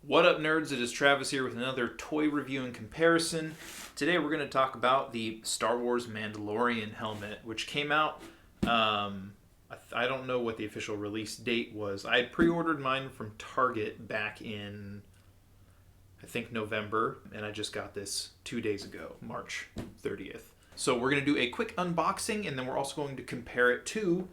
What up, nerds? It is Travis here with another toy review and comparison. Today we're going to talk about the Star Wars Mandalorian helmet, which came out, I don't know what the official release date was. I had pre-ordered mine from Target back in, I think, November, and I just got this 2 days ago, March 30th. So we're going to do a quick unboxing, and then we're also going to compare it to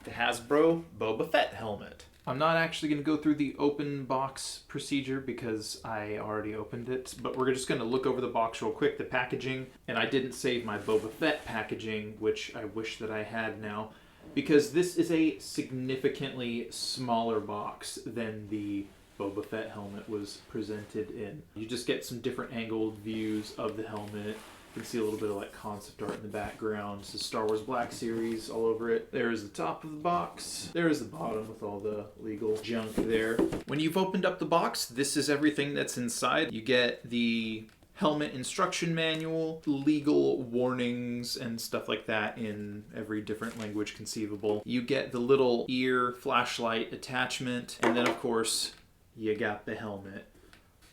the Hasbro Boba Fett helmet. I'm not actually going to go through the open box procedure because I already opened it, but we're just going to look over the box real quick, the packaging, and I didn't save my Boba Fett packaging, which I wish that I had now, because this is a significantly smaller box than the Boba Fett helmet was presented in. You just get some different angled views of the helmet. You can see a little bit of like concept art in the background. This is Star Wars Black Series all over it. There's the top of the box. There's the bottom with all the legal junk there. When you've opened up the box, this is everything that's inside. You get the helmet instruction manual, legal warnings and stuff like that in every different language conceivable. You get the little ear flashlight attachment, and then of course you got the helmet.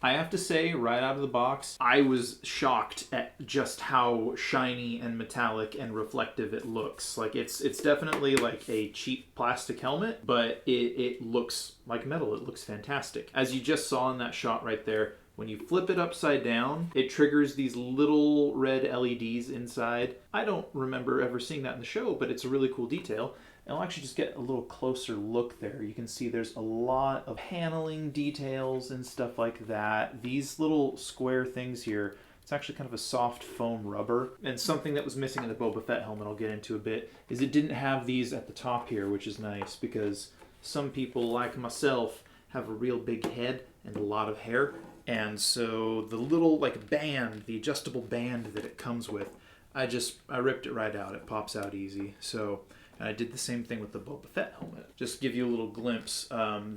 I have to say, right out of the box, I was shocked at just how shiny and metallic and reflective it looks. Like, it's definitely like a cheap plastic helmet, but it looks like metal. It looks fantastic. As you just saw in that shot right there, when you flip it upside down, it triggers these little red LEDs inside. I don't remember ever seeing that in the show, but it's a really cool detail. And I'll actually just get a little closer look there. You can see there's a lot of paneling details and stuff like that. These little square things here, it's actually kind of a soft foam rubber. And something that was missing in the Boba Fett helmet I'll get into a bit is it didn't have these at the top here, which is nice because some people like myself have a real big head and a lot of hair. And so the little like band, the adjustable band that it comes with, I ripped it right out. It pops out easy. So, and I did the same thing with the Boba Fett helmet. Just to give you a little glimpse,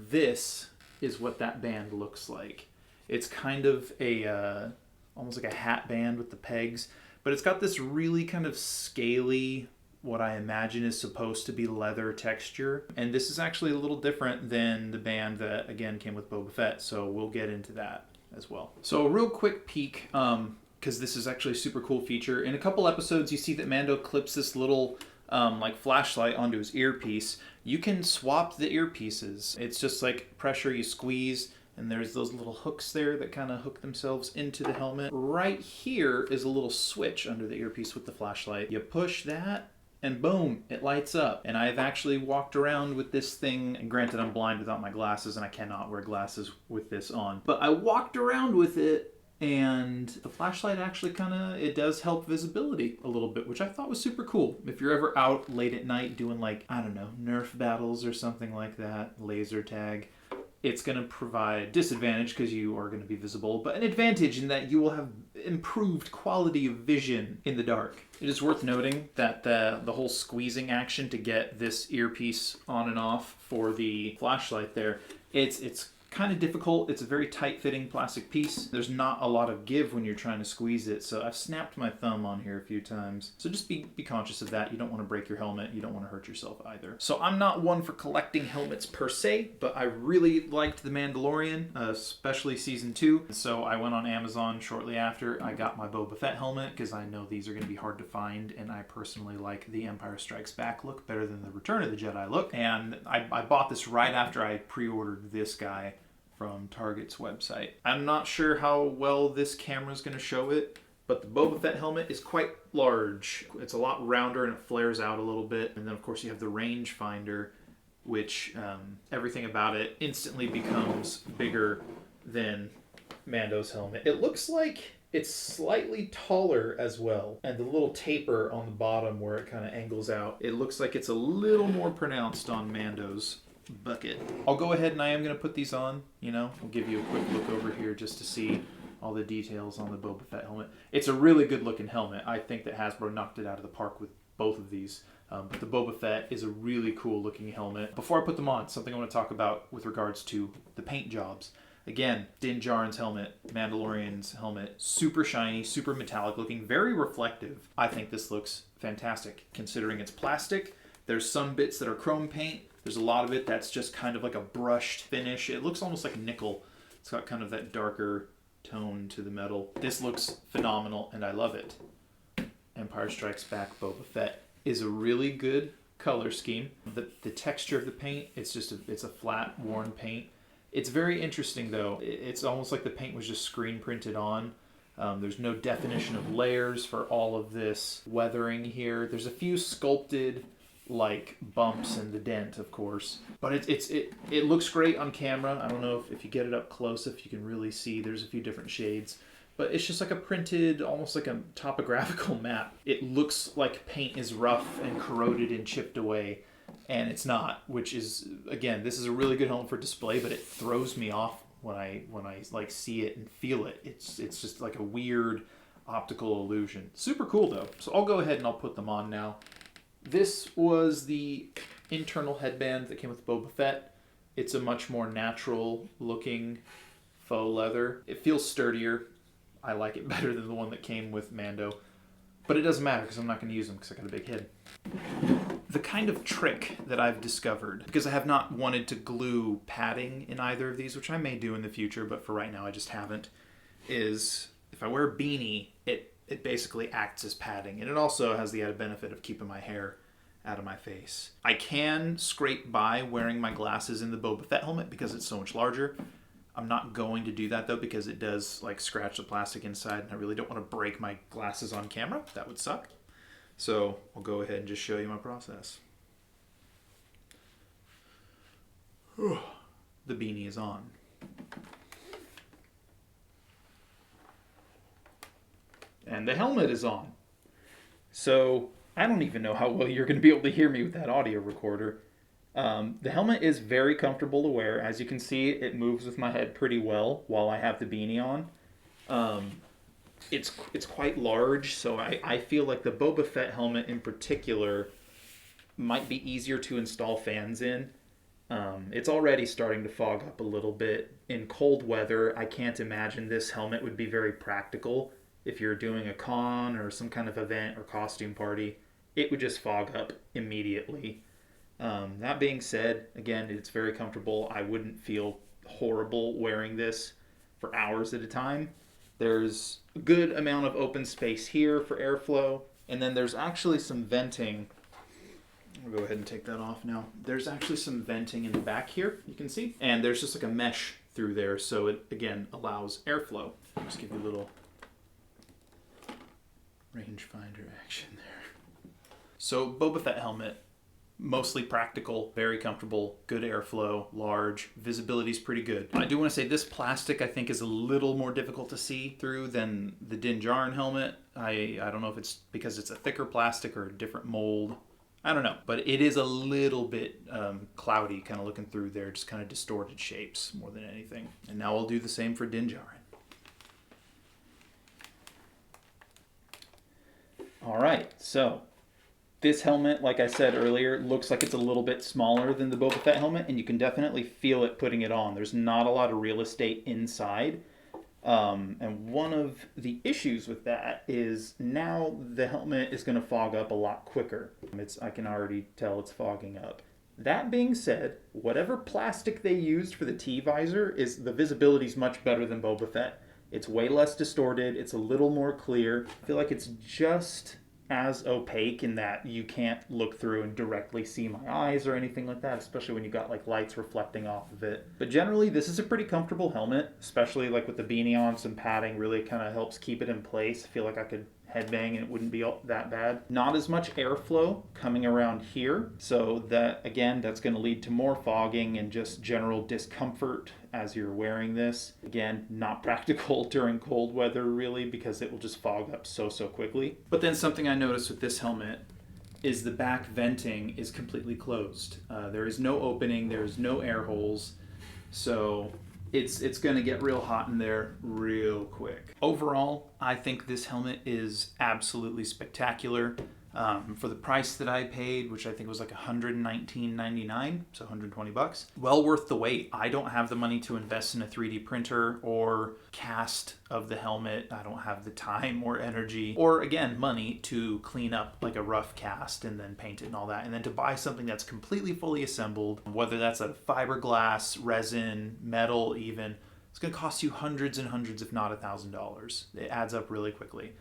this is what that band looks like. It's kind of a, almost like a hat band with the pegs, but it's got this really kind of scaly, what I imagine is supposed to be leather texture. And this is actually a little different than the band that, again, came with Boba Fett, so we'll get into that as well. So a real quick peek, because this is actually a super cool feature. In a couple episodes, you see that Mando clips this little like flashlight onto his earpiece. You can swap the earpieces. It's just like pressure, you squeeze, and there's those little hooks there that kind of hook themselves into the helmet. Right here is a little switch under the earpiece with the flashlight. You push that, and boom, it lights up. And I've actually walked around with this thing, and granted I'm blind without my glasses, and I cannot wear glasses with this on, but I walked around with it, and the flashlight actually it does help visibility a little bit, which I thought was super cool. If you're ever out late at night doing like, I don't know, Nerf battles or something like that, laser tag, it's going to provide disadvantage because you are going to be visible, but an advantage in that you will have improved quality of vision in the dark. It is worth noting that the whole squeezing action to get this earpiece on and off for the flashlight there, it's kind of difficult. It's a very tight-fitting plastic piece. There's not a lot of give when you're trying to squeeze it, so I've snapped my thumb on here a few times. So just be conscious of that. You don't want to break your helmet. You don't want to hurt yourself either. So I'm not one for collecting helmets per se, but I really liked The Mandalorian, especially Season 2. So I went on Amazon shortly after. I got my Boba Fett helmet because I know these are going to be hard to find, and I personally like the Empire Strikes Back look better than the Return of the Jedi look. And I bought this right after I pre-ordered this guy from Target's website. I'm not sure how well this camera is going to show it, but the Boba Fett helmet is quite large. It's a lot rounder and it flares out a little bit. And then of course you have the range finder, which everything about it instantly becomes bigger than Mando's helmet. It looks like it's slightly taller as well. And the little taper on the bottom where it kind of angles out, it looks like it's a little more pronounced on Mando's bucket. I'll go ahead and I am going to put these on, we'll give you a quick look over here just to see all the details on the Boba Fett helmet. It's a really good looking helmet. I think that Hasbro knocked it out of the park with both of these. But the Boba Fett is a really cool looking helmet. Before I put them on, something I want to talk about with regards to the paint jobs. Again, Din Djarin's helmet, Mandalorian's helmet, super shiny, super metallic looking, very reflective. I think this looks fantastic considering it's plastic. There's some bits that are chrome paint. There's a lot of it that's just kind of like a brushed finish. It looks almost like nickel. It's got kind of that darker tone to the metal. This looks phenomenal, and I love it. Empire Strikes Back Boba Fett is a really good color scheme. The texture of the paint, it's a flat, worn paint. It's very interesting, though. It's almost like the paint was just screen printed on. There's no definition of layers for all of this weathering here. There's a few sculpted like bumps in the dent, of course, but it looks great on camera. I don't know if you get it up close, if you can really see. There's a few different shades, but it's just like a printed, almost like a topographical map. It looks like paint is rough and corroded and chipped away, and it's not, which is, again, this is a really good helmet for display, but it throws me off when I like see it and feel it. It's just like a weird optical illusion. Super cool though. So I'll go ahead and I'll put them on now. This was the internal headband that came with Boba Fett. It's a much more natural looking faux leather. It feels sturdier. I like it better than the one that came with Mando. But it doesn't matter because I'm not going to use them because I got a big head. The kind of trick that I've discovered, because I have not wanted to glue padding in either of these, which I may do in the future, but for right now I just haven't, is if I wear a beanie, it basically acts as padding. And it also has the added benefit of keeping my hair out of my face. I can scrape by wearing my glasses in the Boba Fett helmet because it's so much larger. I'm not going to do that though because it does like scratch the plastic inside, and I really don't want to break my glasses on camera. That would suck. So I'll go ahead and just show you my process. The beanie is on. And the helmet is on. So I don't even know how well you're going to be able to hear me with that audio recorder. The helmet is very comfortable to wear. As you can see, it moves with my head pretty well while I have the beanie on. It's quite large, so I feel like the Boba Fett helmet in particular might be easier to install fans in. It's already starting to fog up a little bit. In cold weather, I can't imagine this helmet would be very practical. If you're doing a con or some kind of event or costume party, it would just fog up immediately. That being said, again, it's very comfortable. I wouldn't feel horrible wearing this for hours at a time. There's a good amount of open space here for airflow, and then there's actually some venting. I'll go ahead and take that off now. There's actually some venting in the back here, you can see, and there's just like a mesh through there, so it, again, allows airflow. I'll just give you a little rangefinder action there. So Boba Fett helmet, mostly practical, very comfortable, good airflow, large, visibility's pretty good. I do want to say this plastic I think is a little more difficult to see through than the Din Djarin helmet. I don't know if it's because it's a thicker plastic or a different mold. I don't know, but it is a little bit cloudy kind of looking through there, just kind of distorted shapes more than anything. And now I'll do the same for Din Djarin. All right, so this helmet, like I said earlier, looks like it's a little bit smaller than the Boba Fett helmet, and you can definitely feel it putting it on. There's not a lot of real estate inside. And one of the issues with that is now the helmet is going to fog up a lot quicker. I can already tell it's fogging up. That being said, whatever plastic they used for the T-visor, the visibility is much better than Boba Fett. It's way less distorted. It's a little more clear. I feel like it's just as opaque in that you can't look through and directly see my eyes or anything like that, especially when you got like lights reflecting off of it. But generally, this is a pretty comfortable helmet, especially like with the beanie on, some padding really kind of helps keep it in place. I feel like I could headbang and it wouldn't be that bad. Not as much airflow coming around here, so that again, that's going to lead to more fogging and just general discomfort as you're wearing this. Again, not practical during cold weather really, because it will just fog up so quickly. But then something I noticed with this helmet is the back venting is completely closed. There is no opening, there's no air holes, so it's going to get real hot in there real quick. Overall, I think this helmet is absolutely spectacular. For the price that I paid, which I think was like $119.99, so $120. Well worth the wait. I don't have the money to invest in a 3D printer or cast of the helmet. I don't have the time or energy or, again, money to clean up like a rough cast and then paint it and all that. And then to buy something that's completely fully assembled, whether that's a fiberglass, resin, metal even, it's going to cost you hundreds and hundreds, if not $1,000. It adds up really quickly.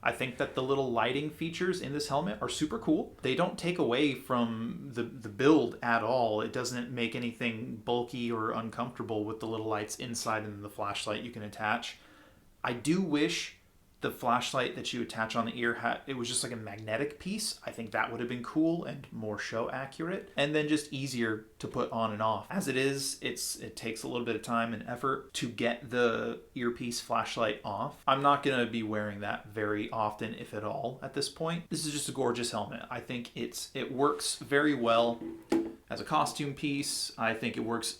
I think that the little lighting features in this helmet are super cool. They don't take away from the build at all. It doesn't make anything bulky or uncomfortable with the little lights inside and the flashlight you can attach. I do wish the flashlight that you attach on the ear it was just like a magnetic piece. I think that would have been cool and more show accurate, and then just easier to put on and off. As it is, it takes a little bit of time and effort to get the earpiece flashlight off. I'm not going to be wearing that very often, if at all, at this point. This is just a gorgeous helmet. I think it works very well as a costume piece. I think it works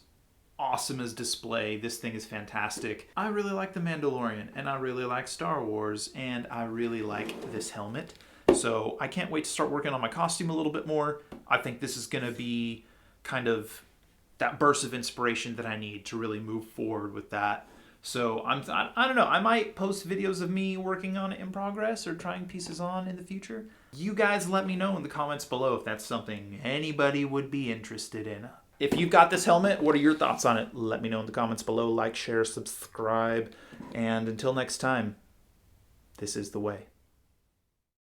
awesome as display. This thing is fantastic. I really like The Mandalorian, and I really like Star Wars, and I really like this helmet. So I can't wait to start working on my costume a little bit more. I think this is going to be kind of that burst of inspiration that I need to really move forward with that. So I don't know. I might post videos of me working on it in progress or trying pieces on in the future. You guys let me know in the comments below if that's something anybody would be interested in. If you've got this helmet, what are your thoughts on it? Let me know in the comments below. Like, share, subscribe. And until next time, this is the way.